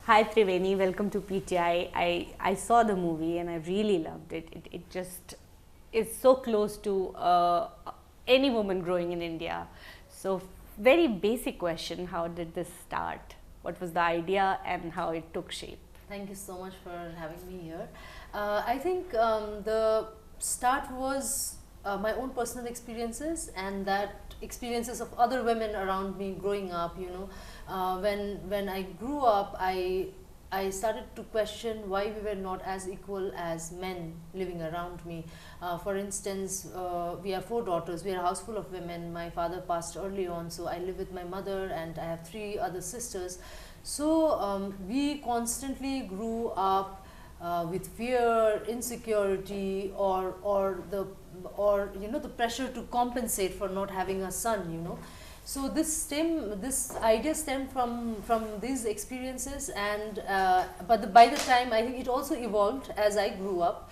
Hi Tribeni, welcome to PTI. I saw the movie and I really loved it. It just is so close to any woman growing in India. So very basic question, how did this start? What was the idea and how it took shape? Thank you so much for having me here. I think the start was my own personal experiences and that experiences of other women around me growing up. When I grew up, I started to question why we were not as equal as men living around me. For instance, we have 4 daughters. We are a house full of women. My father passed early on, so I live with my mother and I have 3 other sisters. So we constantly grew up with fear, insecurity, or the pressure to compensate for not having a son. So this idea stemmed from these experiences, and by the time I think it also evolved as I grew up.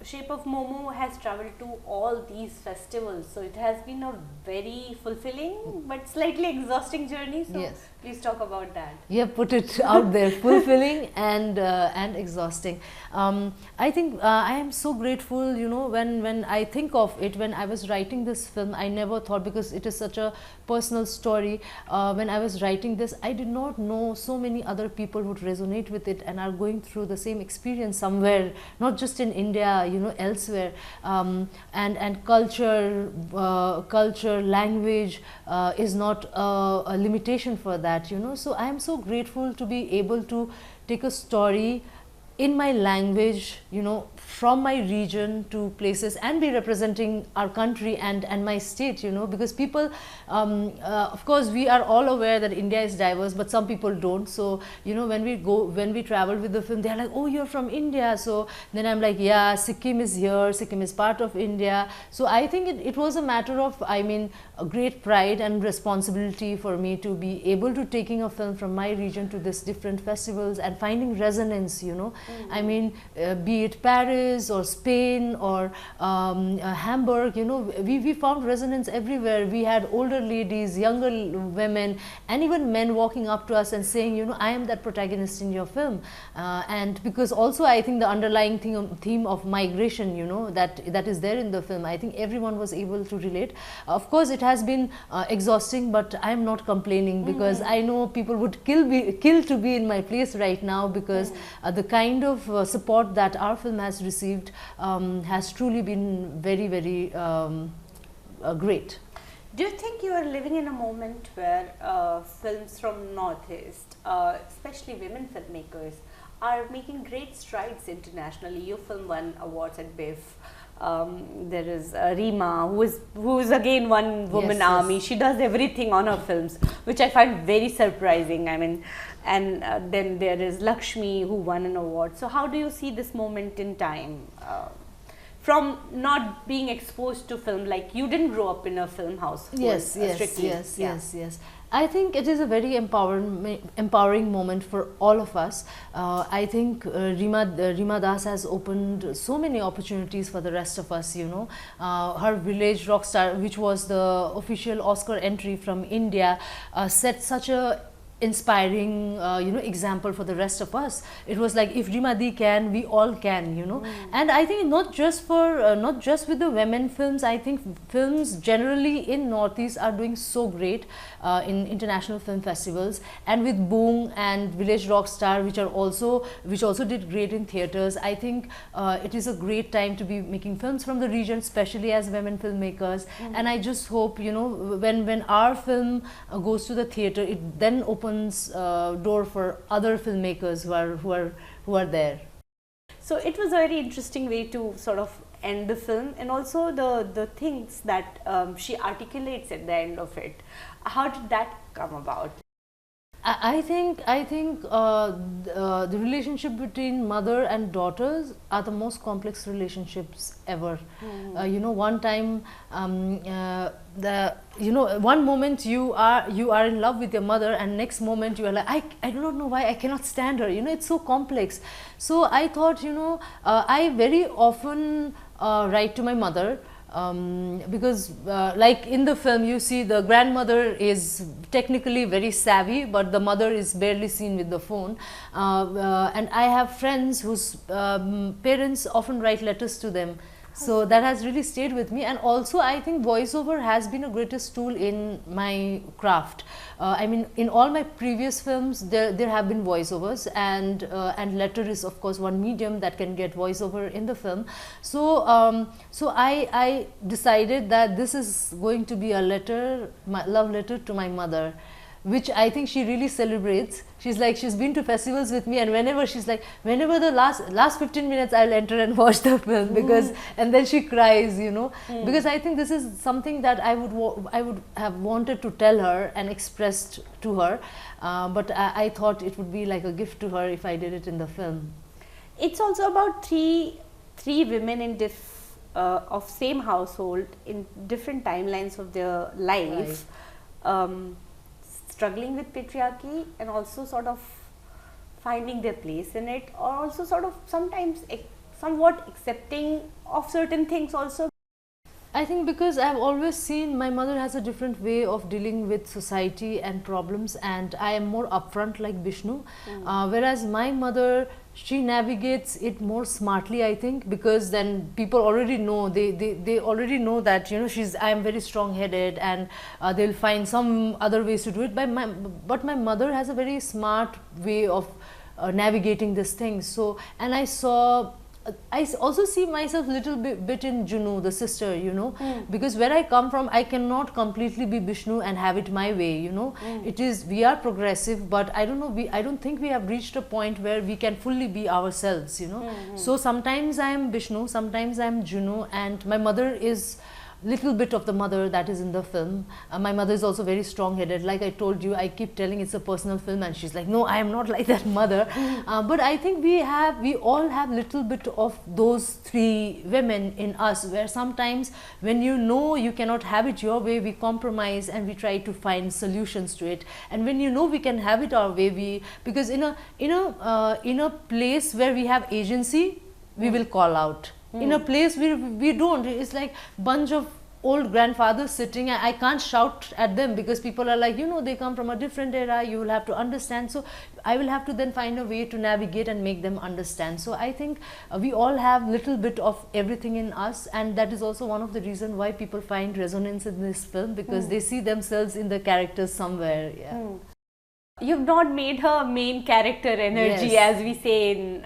Shape of Momo has traveled to all these festivals, so it has been a very fulfilling but slightly exhausting journey. So yes. Please talk about that. Yeah, put it out there, fulfilling and exhausting. I think I am so grateful. When I think of it, when I was writing this film, I never thought, because it is such a personal story. When I was writing this, I did not know so many other people would resonate with it and are going through the same experience somewhere, not just in India, elsewhere. And culture, language is not a limitation for that. So I am so grateful to be able to take a story in my language, from my region to places, and be representing our country and my state, because people, of course, we are all aware that India is diverse, but some people don't. So, when we travel with the film, they're like, oh, you're from India. So then I'm like, yeah, Sikkim is here, Sikkim is part of India. So I think it was a matter of, a great pride and responsibility for me to be able to taking a film from my region to this different festivals and finding resonance, be it Paris or Spain or Hamburg, we found resonance everywhere. We had older ladies, younger women, and even men walking up to us and saying, I am that protagonist in your film. And because also I think the underlying theme of migration, that is there in the film, I think everyone was able to relate. Of course, it has been exhausting, but I am not complaining, because I know people would kill to be in my place right now, because the kind of support that our film has received has truly been very, very great. Do you think you are living in a moment where films from Northeast, especially women filmmakers, are making great strides internationally? Your film won awards at BIFF. There is Rima, who is again one woman army. She does everything on her films, which I find very surprising. And then there is Lakshmi, who won an award. So how do you see this moment in time? From not being exposed to film, like you didn't grow up in a film house. Yes. I think it is a very empowering moment for all of us. I think Rima Das has opened so many opportunities for the rest of us. Her Village Rockstar, which was the official Oscar entry from India, set such a inspiring example for the rest of us. It was like, if Rima Di can, we all can. And I think not just with the women films, I think films generally in Northeast are doing so great in international film festivals, and with Boom and Village Rockstar, which also did great in theaters. I think it is a great time to be making films from the region, especially as women filmmakers. And I just hope, when our film goes to the theater, it then opens door for other filmmakers who are there. So it was a very interesting way to sort of end the film, and also the things that she articulates at the end of it. How did that come about? I think the relationship between mother and daughters are the most complex relationships ever. One time, one moment you are in love with your mother, and next moment you are like, I do not know why I cannot stand her. It's so complex. So I thought, I very often write to my mother because like in the film you see the grandmother is technically very savvy, but the mother is barely seen with the phone, and I have friends whose parents often write letters to them. So that has really stayed with me, and also I think voiceover has been a greatest tool in my craft. I mean, in all my previous films, there have been voiceovers, and letter is of course one medium that can get voiceover in the film. So so I decided that this is going to be a letter, my love letter to my mother, which I think she really celebrates. She's like, she's been to festivals with me, and whenever she's like, whenever the last 15 minutes I'll enter and watch the film, because and then she cries, you know, because I think this is something that I would have wanted to tell her and expressed to her, but I thought it would be like a gift to her if I did it in the film. It's also about three women in of same household in different timelines of their life. Right. Struggling with patriarchy and also sort of finding their place in it, or also sort of sometimes somewhat accepting of certain things also. I think because I've always seen my mother has a different way of dealing with society and problems, and I am more upfront like Vishnu, whereas my mother, she navigates it more smartly, I think, because then people already know, they already know that, you know, I am very strong headed, and they'll find some other ways to do it. But my mother has a very smart way of navigating this thing. So, and I also see myself little bit in Junu, the sister, you know, because where I come from, I cannot completely be Vishnu and have it my way, you know. It is, we are progressive, but I don't know, I don't think we have reached a point where we can fully be ourselves, you know. So sometimes I am Vishnu, sometimes I am Junu, and my mother is little bit of the mother that is in the film. My mother is also very strong-headed. Like I told you, I keep telling it's a personal film, and she's like, no, I am not like that mother. But I think we all have little bit of those three women in us, where sometimes when you know you cannot have it your way, we compromise and we try to find solutions to it. And when you know we can have it our way, because in a place where we have agency, we will call out. In a place where we don't, it's like bunch of old grandfathers sitting. I can't shout at them because people are like, you know, they come from a different era, you will have to understand. So I will have to then find a way to navigate and make them understand. So I think we all have little bit of everything in us, and that is also one of the reasons why people find resonance in this film, because they see themselves in the characters somewhere. Yeah. You've not made her main character energy, as we say in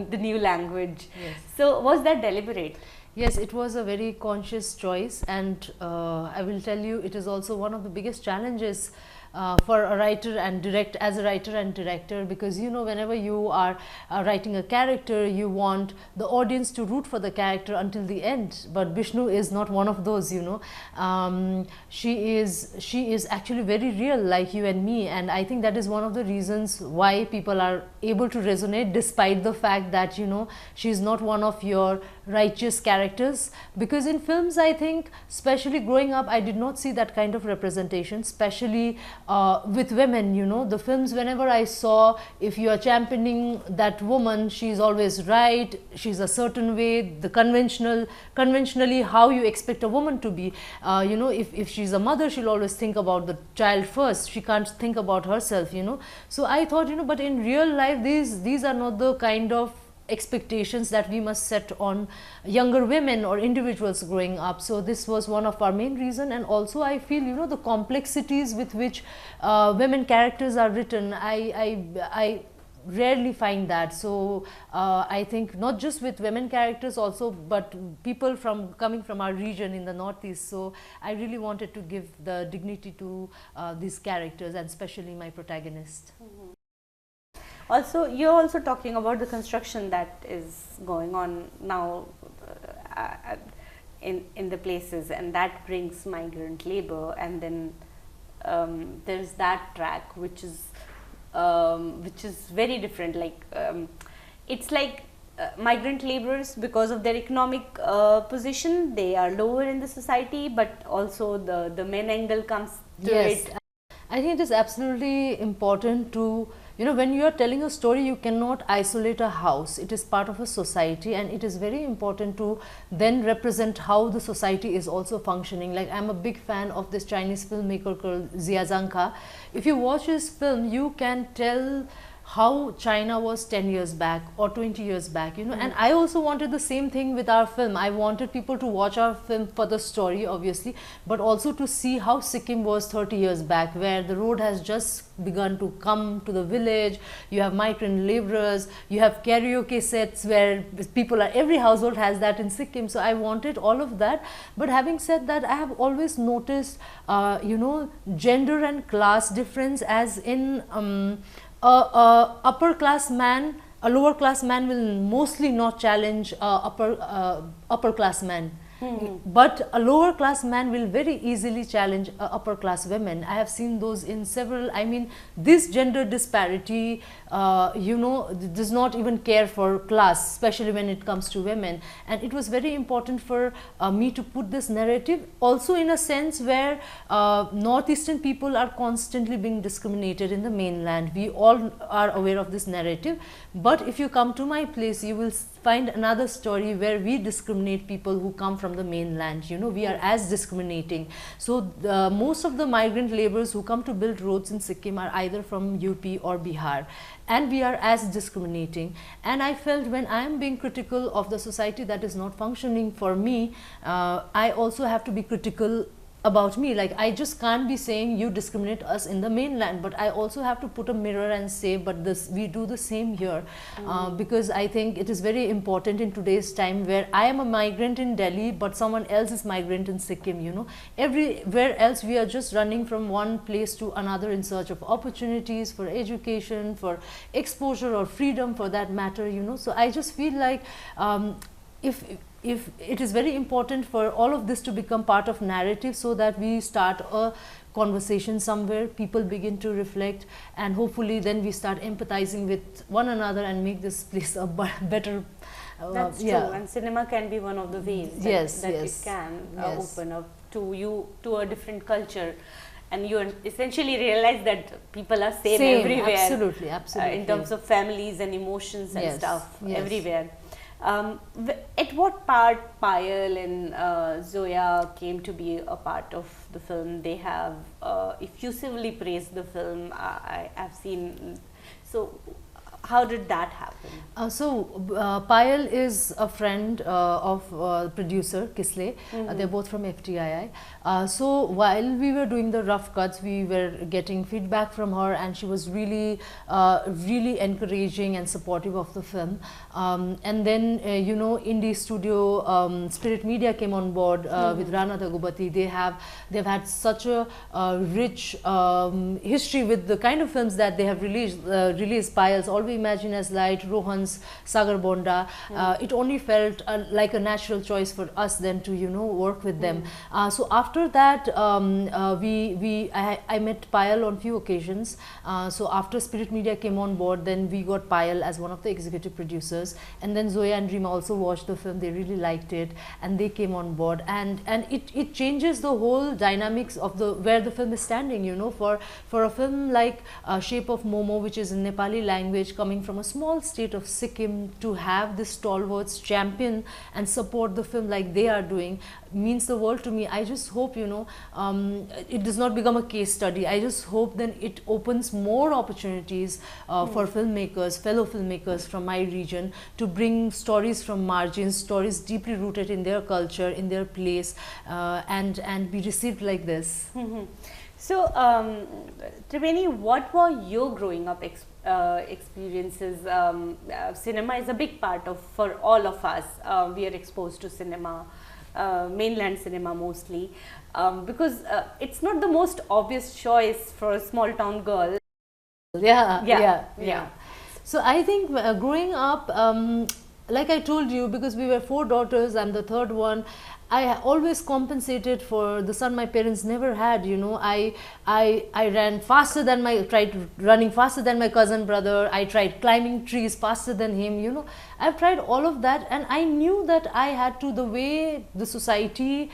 the new language. Yes. So was that deliberate? Yes, it was a very conscious choice, and I will tell you, it is also one of the biggest challenges for a writer and as a writer and director, because you know, whenever you are writing a character, you want the audience to root for the character until the end. But Vishnu is not one of those, you know. She is actually very real, like you and me, and I think that is one of the reasons why people are able to resonate, despite the fact that, you know, she is not one of your righteous characters. Because in films, I think, especially growing up, I did not see that kind of representation, especially with women, you know. The films, whenever I saw, if you are championing that woman, she's always right, she's a certain way, the conventionally how you expect a woman to be. You know, if she's a mother, she'll always think about the child first, she can't think about herself, you know. So I thought, you know, but in real life, these are not the kind of expectations that we must set on younger women or individuals growing up. So this was one of our main reason. And also I feel, you know, the complexities with which women characters are written, I rarely find that. So I think not just with women characters also, but people coming from our region in the Northeast. So I really wanted to give the dignity to these characters, and especially my protagonist. Also, you're also talking about the construction that is going on now in the places, and that brings migrant labor, and then there's that track which is very different. Like it's like migrant laborers, because of their economic position, they are lower in the society, but also the men angle comes to it. I think it is absolutely important to you know, when you are telling a story, you cannot isolate a house. It is part of a society, and it is very important to then represent how the society is also functioning. Like, I'm a big fan of this Chinese filmmaker called Zia Zhangka. If you watch his film, you can tell how China was 10 years back or 20 years back, you know. And I also wanted the same thing with our film. I wanted people to watch our film for the story, obviously, but also to see how Sikkim was 30 years back, where the road has just begun to come to the village. You have migrant laborers, you have karaoke sets where people are, every household has that in Sikkim. So I wanted all of that. But having said that, I have always noticed, you know, gender and class difference, as in a upper class man, a lower class man will mostly not challenge upper class man. But a lower class man will very easily challenge upper class women. I have seen those in several, I mean, this gender disparity, you know, does not even care for class, especially when it comes to women. And it was very important for me to put this narrative also in a sense where northeastern people are constantly being discriminated in the mainland. We all are aware of this narrative. But if you come to my place, you will find another story where we discriminate people who come from the mainland. You know, we are as discriminating. So most of the migrant laborers who come to build roads in Sikkim are either from UP or Bihar, and we are as discriminating. And I felt, when I am being critical of the society that is not functioning for me, I also have to be critical about me. Like, I just can't be saying you discriminate us in the mainland, but I also have to put a mirror and say, but this, we do the same here. Because I think it is very important in today's time, where I am a migrant in Delhi, but someone else is migrant in Sikkim, you know. Everywhere else we are just running from one place to another in search of opportunities for education, for exposure, or freedom for that matter, you know. So I just feel like if it is very important for all of this to become part of narrative, so that we start a conversation somewhere, people begin to reflect, and hopefully then we start empathizing with one another and make this place a better. That's true, and cinema can be one of the ways that it can open up to you, to a different culture. And you essentially realize that people are same everywhere. Absolutely, absolutely. In terms of families and emotions and stuff, everywhere. At what part Payal and Zoya came to be a part of the film? They have effusively praised the film. I have seen. So, how did that happen? Payal is a friend of producer Kisle. They're both from FTII. So while we were doing the rough cuts, we were getting feedback from her, and she was really, really encouraging and supportive of the film. And then, you know, indie studio Spirit Media came on board with Rana Dagubati. They've had such a rich history with the kind of films that they have released. Payal's All We Imagine As Light, Rohan's Sagar Bonda. It only felt like a natural choice for us then to, you know, work with them. So after that, I met Payal on few occasions. So after Spirit Media came on board, then we got Payal as one of the executive producers, and then Zoya and Rima also watched the film. They really liked it, and they came on board, and it changes the whole dynamics of where the film is standing, you know. For a film like Shape of Momo, which is in Nepali language, coming from a small state of Sikkim, to have this stalwarts champion and support the film like they are doing, means the world to me. I just hope, you know, it does not become a case study. I just hope then it opens more opportunities for filmmakers, fellow filmmakers from my region, to bring stories from margins, stories deeply rooted in their culture, in their place, and be received like this. So, Tribeni, what were your growing up experiences? Cinema is a big part for all of us. We are exposed to cinema, mainland cinema mostly, because it's not the most obvious choice for a small town girl. Yeah. So I think growing up, like I told you, because we were 4 daughters, I'm the third one, I always compensated for the son my parents never had. You know, I ran faster than tried running faster than my cousin brother. I tried climbing trees faster than him. You know, I've tried all of that, and I knew that I had to, the way the society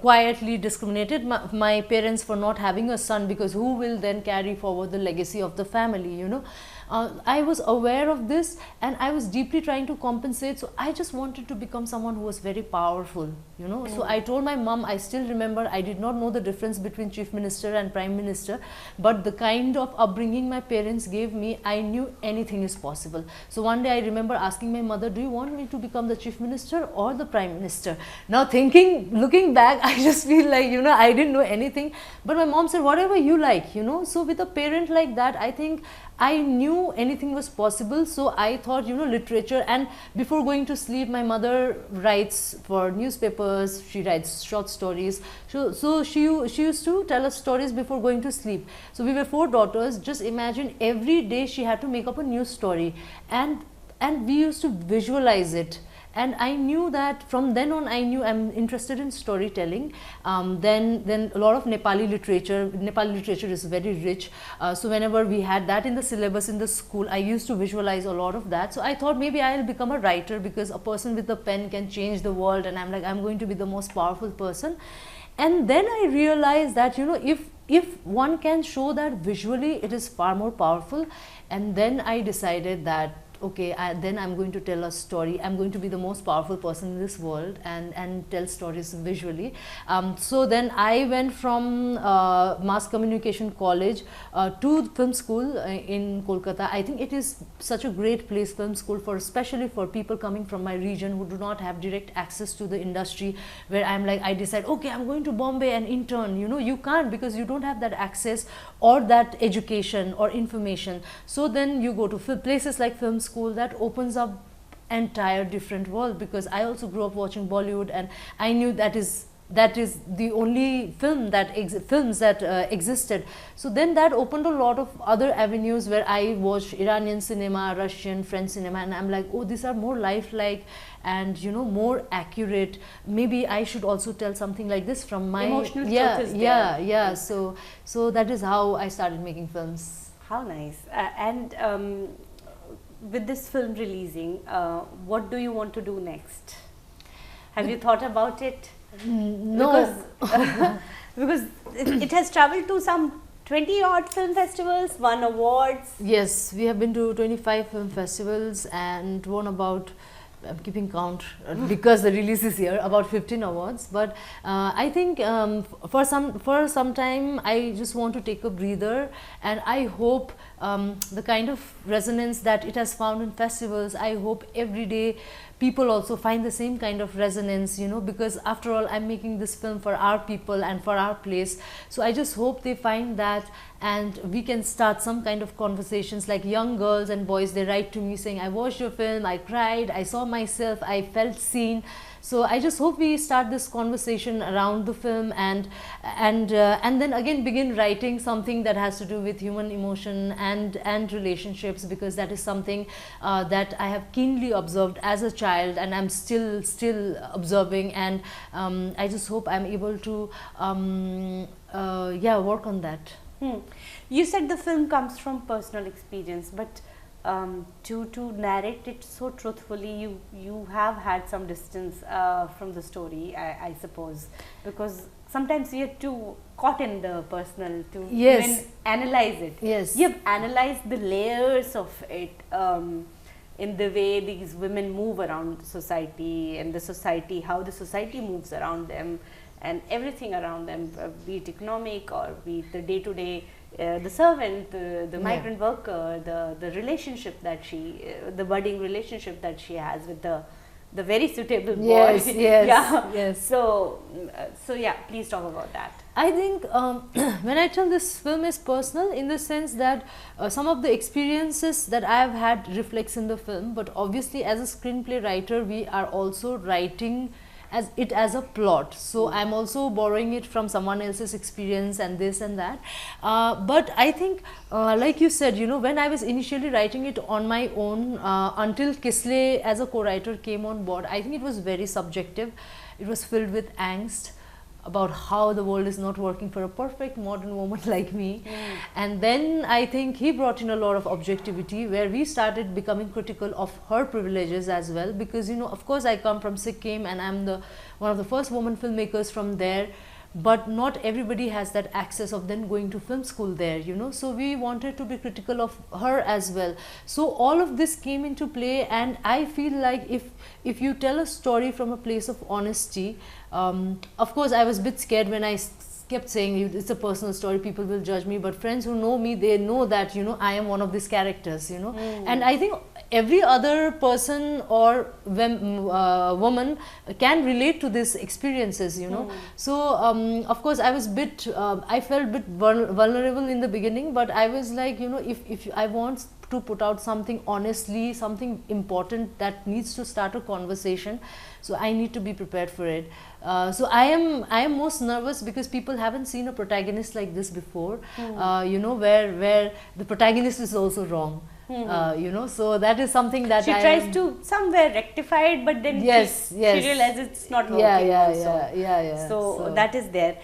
quietly discriminated my parents for not having a son, because who will then carry forward the legacy of the family, you know. I was aware of this, and I was deeply trying to compensate. So I just wanted to become someone who was very powerful, you know. So I told my mom, I still remember, I did not know the difference between chief minister and prime minister, but the kind of upbringing my parents gave me, I knew anything is possible. So one day I remember asking my mother, do you want me to become the chief minister or the prime minister? Now looking back, I just feel like, you know, I didn't know anything, but my mom said, whatever you like, you know. So with a parent like that, I think I knew anything was possible. So I thought, you know, literature. And before going to sleep, my mother writes for newspapers, she writes short stories. So she used to tell us stories before going to sleep. So we were 4 daughters. Just imagine, every day she had to make up a new story, and we used to visualize it. And I knew that from then on, I knew I'm interested in storytelling. Then a lot of Nepali literature is very rich. So whenever we had that in the syllabus in the school, I used to visualize a lot of that. So I thought maybe I'll become a writer, because a person with a pen can change the world, and I'm like, I'm going to be the most powerful person. And then I realized that, you know, if one can show that visually, it is far more powerful. And then I decided that, okay, then I'm going to tell a story. I'm going to be the most powerful person in this world, and tell stories visually. So then I went from Mass Communication College to film school in Kolkata. I think it is such a great place, film school, especially for people coming from my region who do not have direct access to the industry, where I'm like, I decide, okay, I'm going to Bombay and intern. You know, you can't, because you don't have that access or that education or information. So then you go to places like film school. That opens up entire different world, because I also grew up watching Bollywood, and I knew that is the only films that existed. So then that opened a lot of other avenues, where I watched Iranian cinema, Russian, French cinema, and I'm like, oh, these are more lifelike and, you know, more accurate. Maybe I should also tell something like this from my emotional truth is there. Yeah. So that is how I started making films. How nice. And with this film releasing, what do you want to do next? Have you thought about it? No. Because it has traveled to some 20 odd film festivals, won awards. Yes, we have been to 25 film festivals and won about, I'm keeping count because the release is here, about 15 awards. But I think for some time I just want to take a breather, and I hope the kind of resonance that it has found in festivals, I hope every day people also find the same kind of resonance, you know, because after all, I'm making this film for our people and for our place. So I just hope they find that, and we can start some kind of conversations. Like young girls and boys, they write to me saying, I watched your film, I cried, I saw myself, I felt seen. So I just hope we start this conversation around the film, and then again begin writing something that has to do with human emotion and relationships, because that is something that I have keenly observed as a child, and I'm still observing, and I just hope I'm able to work on that. You said the film comes from personal experience, but to narrate it so truthfully, you have had some distance from the story, I suppose, because sometimes we are too caught in the personal to even analyze it. Yes, you have analyzed the layers of it, in the way these women move around society, and the society, how the society moves around them, and everything around them, be it economic or be it the day-to-day, the servant, the migrant worker, the relationship that the budding relationship that she has with the very suitable boy. Yes. So yeah, please talk about that. I think when I tell this film is personal, in the sense that some of the experiences that I have had reflects in the film, but obviously as a screenplay writer, we are also writing as a plot. So I'm also borrowing it from someone else's experience and this and that. But I think, like you said, you know, when I was initially writing it on my own, until Kisle as a co-writer came on board, I think it was very subjective. It was filled with angst about how the world is not working for a perfect modern woman like me. And then I think he brought in a lot of objectivity, where we started becoming critical of her privileges as well, because, you know, of course I come from Sikkim and I'm one of the first woman filmmakers from there, but not everybody has that access of then going to film school there, you know. So we wanted to be critical of her as well. So all of this came into play, and I feel like if you tell a story from a place of honesty, of course I was a bit scared when I kept saying it's a personal story, people will judge me, but friends who know me, they know that, you know, I am one of these characters, you know. And I think every other person or woman can relate to these experiences, you know. So of course I was I felt a bit vulnerable in the beginning, but I was like, you know, if I want to put out something honestly, something important that needs to start a conversation, so I need to be prepared for it. So I am most nervous because people haven't seen a protagonist like this before, you know, where the protagonist is also wrong. You know, so that is something that she tries to somewhere rectify it, but then she realizes it's not working. So that is there.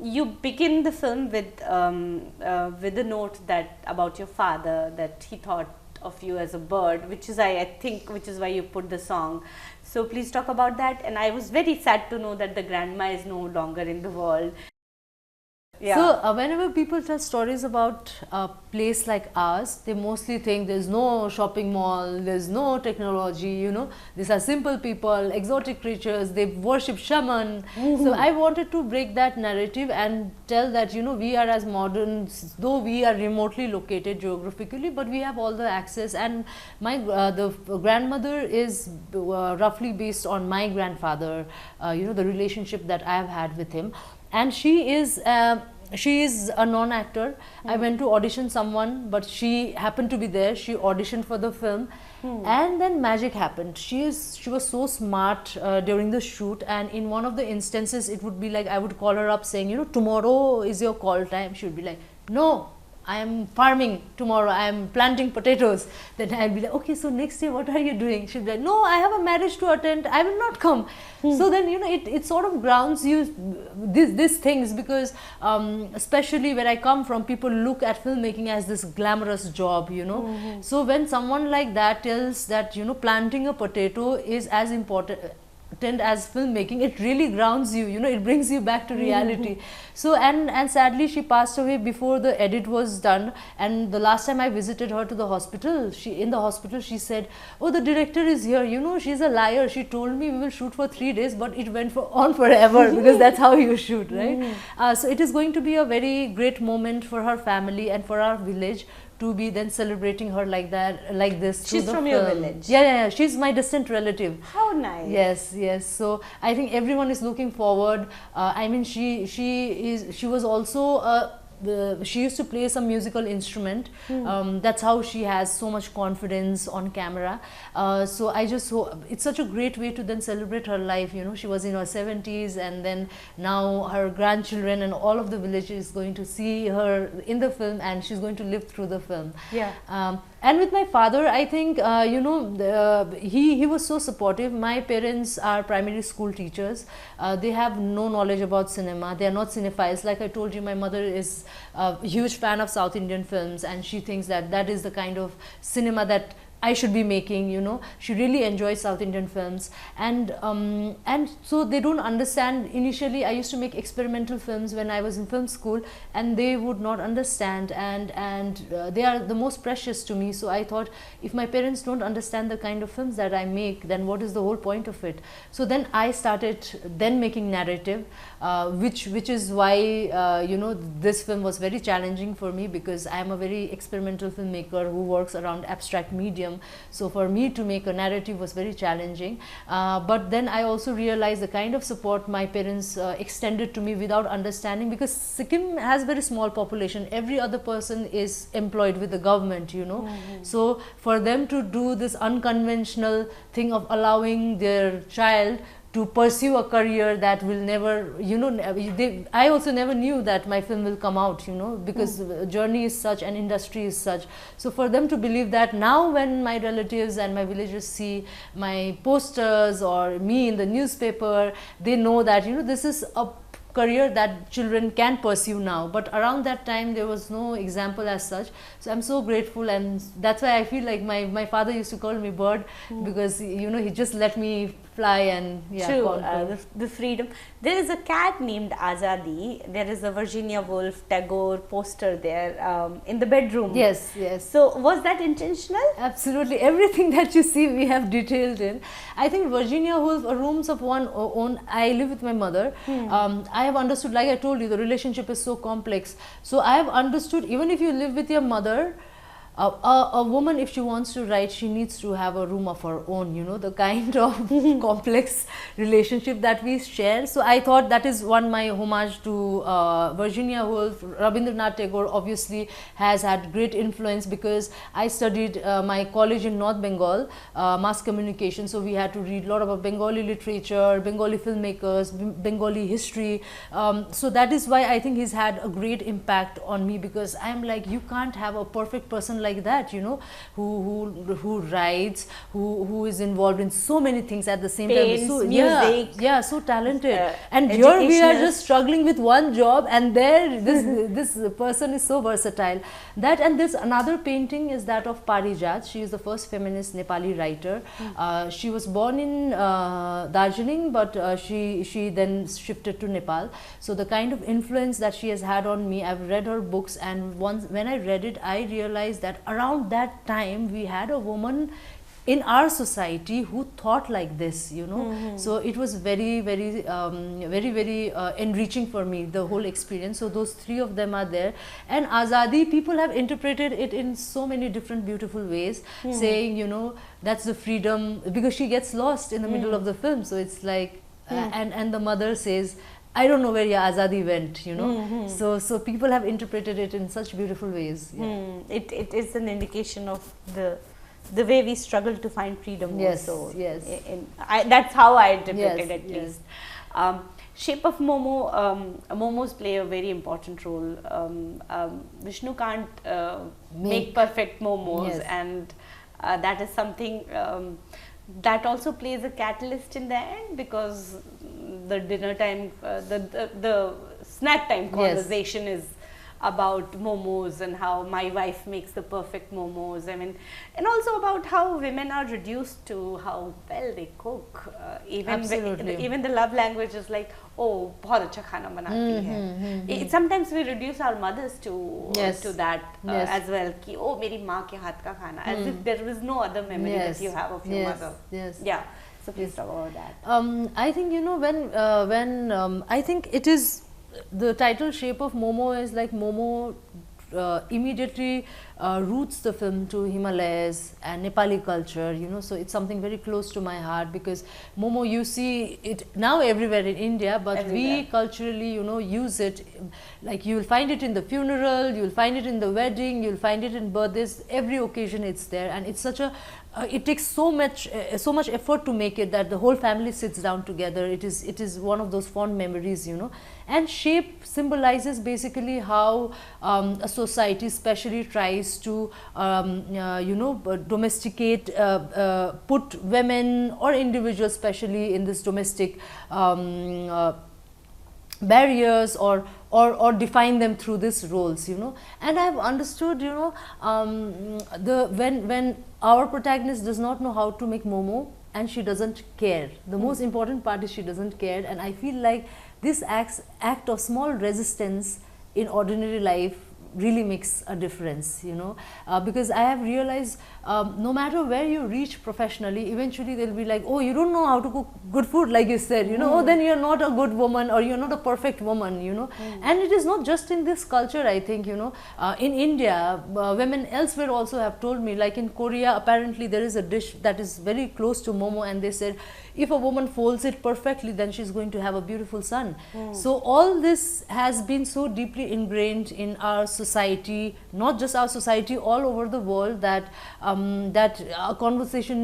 You begin the film with a note that about your father, that he thought of you as a bird, which is I think which is why you put the song. So please talk about that. And I was very sad to know that the grandma is no longer in the world. So whenever people tell stories about a place like ours, they mostly think there's no shopping mall, there's no technology, you know, these are simple people, exotic creatures, they worship shaman. So I wanted to break that narrative and tell that, you know, we are as modern, though we are remotely located geographically, but we have all the access. And my the grandmother is roughly based on my grandfather, you know, the relationship that I have had with him. And she is a non-actor. I went to audition someone, but she happened to be there. She auditioned for the film, and then magic happened. She was so smart during the shoot, and in one of the instances, it would be like I would call her up saying, you know, tomorrow is your call time. She would be like, no, I am farming tomorrow, I am planting potatoes. Then I'll be like, okay, so next day what are you doing? She'll be like, no, I have a marriage to attend, I will not come. So then, you know, it sort of grounds you these things, because especially where I come from, people look at filmmaking as this glamorous job, you know. So when someone like that tells that, you know, planting a potato is as important as filmmaking, it really grounds you, you know, it brings you back to reality. So and sadly she passed away before the edit was done, and the last time I visited her to the hospital, in the hospital she said, oh, the director is here, you know, she's a liar, she told me we will shoot for 3 days, but it went on forever because that's how you shoot, right? So it is going to be a very great moment for her family and for our village to be then celebrating her like that, like this. She's from your village? Yeah, she's my distant relative. How nice. Yes. So I think everyone is looking forward. I mean, she was also she used to play some musical instrument. That's how she has so much confidence on camera. So I just hope it's such a great way to then celebrate her life. You know, she was in her 70s, and then now her grandchildren and all of the village is going to see her in the film, and she's going to live through the film. And with my father, I think, you know, he was so supportive. My parents are primary school teachers. They have no knowledge about cinema. They are not cinephiles. Like I told you, my mother is a huge fan of South Indian films, and she thinks that that is the kind of cinema that I should be making, you know. She really enjoys South Indian films, and so they don't understand. Initially, I used to make experimental films when I was in film school, and they would not understand, and they are the most precious to me. So I thought, if my parents don't understand the kind of films that I make, then what is the whole point of it? So then I started then making narrative, which is why you know, this film was very challenging for me, because I am a very experimental filmmaker who works around abstract medium. So for me to make a narrative was very challenging, but then I also realized the kind of support my parents extended to me without understanding, because Sikkim has very small population. Every other person is employed with the government, you know. So for them to do this unconventional thing of allowing their child to pursue a career that will never, you know, I also never knew that my film will come out, you know, because the journey is such and industry is such. So for them to believe that now when my relatives and my villagers see my posters or me in the newspaper, they know that, you know, this is a career that children can pursue now. But around that time there was no example as such. So I'm so grateful, and that's why I feel like my father used to call me bird, because, you know, he just let me fly and True, the freedom. There is a cat named Azadi. There is a Virginia Woolf Tagore poster there in the bedroom. Yes, yes. So was that intentional? Absolutely, everything that you see we have detailed in. I think Virginia Woolf, rooms of one own. I live with my mother. I have understood, like I told you, the relationship is so complex. So I have understood, even if you live with your mother, a woman, if she wants to write, she needs to have a room of her own, you know, the kind of complex relationship that we share. So I thought that is one my homage to Virginia Woolf. Rabindranath Tagore obviously has had great influence, because I studied my college in North Bengal, mass communication, so we had to read a lot about Bengali literature, Bengali filmmakers, Bengali history. So that is why I think he's had a great impact on me, because I'm like, you can't have a perfect person like that, you know, who writes, who is involved in so many things at the same Paints, time. So music, yeah, so talented. And here we are just struggling with one job, and there this person is so versatile. That, and this another painting is that of Parijat. She is the first feminist Nepali writer. She was born in Darjeeling, but she then shifted to Nepal. So the kind of influence that she has had on me, I've read her books, and once when I read it, I realized that around that time we had a woman in our society who thought like this, you know. So it was very enriching for me, the whole experience. So those three of them are there. And Azadi, people have interpreted it in so many different beautiful ways, saying, you know, that's the freedom, because she gets lost in the middle of the film. So it's like, and the mother says, I don't know where your Azadi went, you know. So people have interpreted it in such beautiful ways. It is an indication of the way we struggle to find freedom. Yes, also. yes. That's how I interpret it, at yes. least. Shape of Momo, momos play a very important role. Vishnu can't make perfect momos, and that is something that also plays a catalyst in the end, because the dinner time, the snack time conversation is about momos, and how my wife makes the perfect momos. I mean, and also about how women are reduced to how well they cook. Even the love language is like, oh, bahut acha khana banati hai. Sometimes we reduce our mothers to that as well. Ki, oh, meri maa ke haath ka khana, as if there is no other memory that you have of your mother. Yeah. So please talk about that. I think, you know, when I think it is, the title Shape of Momo is like Momo immediately roots the film to Himalayas and Nepali culture, you know. So it's something very close to my heart, because Momo, you see it now everywhere in India, but we culturally, you know, use it. Like, you will find it in the funeral, you will find it in the wedding, you will find it in birthdays, every occasion it's there. And it's such a it takes so much effort to make it, that the whole family sits down together. It is one of those fond memories, you know. And shape symbolizes basically how a society especially tries to you know, domesticate, put women or individuals especially in this domestic barriers, or define them through these roles, you know. And I have understood, you know, when our protagonist does not know how to make momo, and she doesn't care, the most important part is she doesn't care. And I feel like this act of small resistance in ordinary life really makes a difference, you know, because I have realized no matter where you reach professionally, eventually they'll be like, oh, you don't know how to cook good food, like you said, you know, oh, then you're not a good woman, or you're not a perfect woman, you know. And it is not just in this culture, I think, you know, in India, women elsewhere also have told me, like in Korea, apparently there is a dish that is very close to momo, and they said, if a woman folds it perfectly, then she's going to have a beautiful son. So all this has been so deeply ingrained in our society, society, not just our society, all over the world, that that a conversation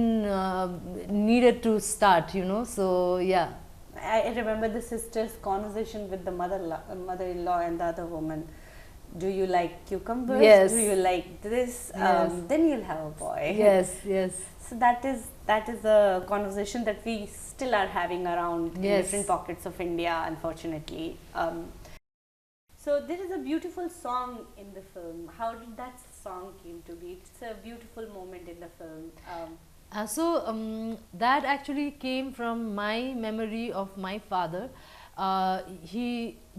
needed to start, you know. So yeah. I remember the sister's conversation with the mother-in-law and the other woman. Do you like cucumbers? Yes. Do you like this? Yes. Then you'll have a boy. Yes, yes. So that is a conversation that we still are having around in Yes. different pockets of India, unfortunately. So there is a beautiful song in the film. How did that song came to be? It's a beautiful moment in the film. That actually came from my memory of my father.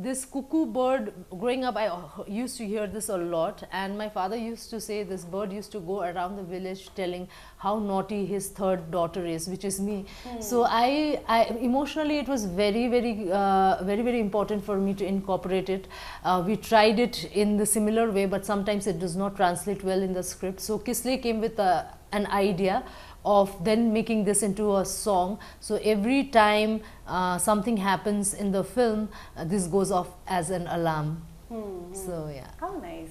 This cuckoo bird, growing up I used to hear this a lot, and my father used to say this bird used to go around the village telling how naughty his third daughter is, which is me. So I emotionally it was very important for me to incorporate it. We tried it in the similar way, but sometimes it does not translate well in the script. So Kisley came with an idea of then making this into a song. So every time something happens in the film, this goes off as an alarm. So yeah. How nice.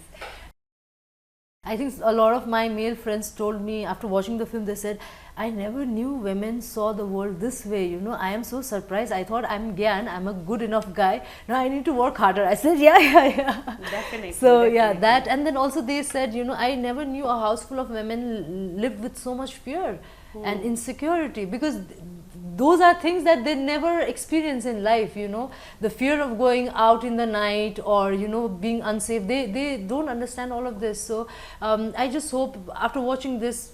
I think a lot of my male friends told me after watching the film, they said, I never knew women saw the world this way, you know. I am so surprised. I thought I'm Gyan, I'm a good enough guy. Now I need to work harder. I said, yeah. Definitely. So definitely. yeah, that, and then also they said, you know, I never knew a house full of women lived with so much fear and insecurity, because those are things that they never experience in life, you know. The fear of going out in the night, or you know, being unsafe, they don't understand all of this. So I just hope after watching this,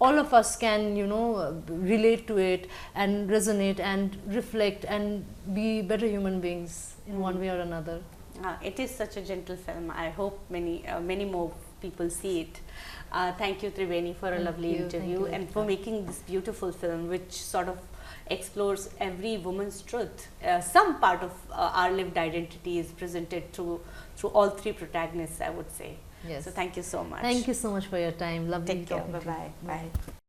all of us can, you know, relate to it and resonate and reflect and be better human beings in one way or another. It is such a gentle film. I hope many more people see it. Thank you, Tribeni, for a lovely interview and for making this beautiful film, which sort of explores every woman's truth. Some part of our lived identity is presented through all three protagonists, I would say. Yes. So thank you so much. Thank you so much for your time. Lovely Take care. talking to you. Bye-bye. Bye.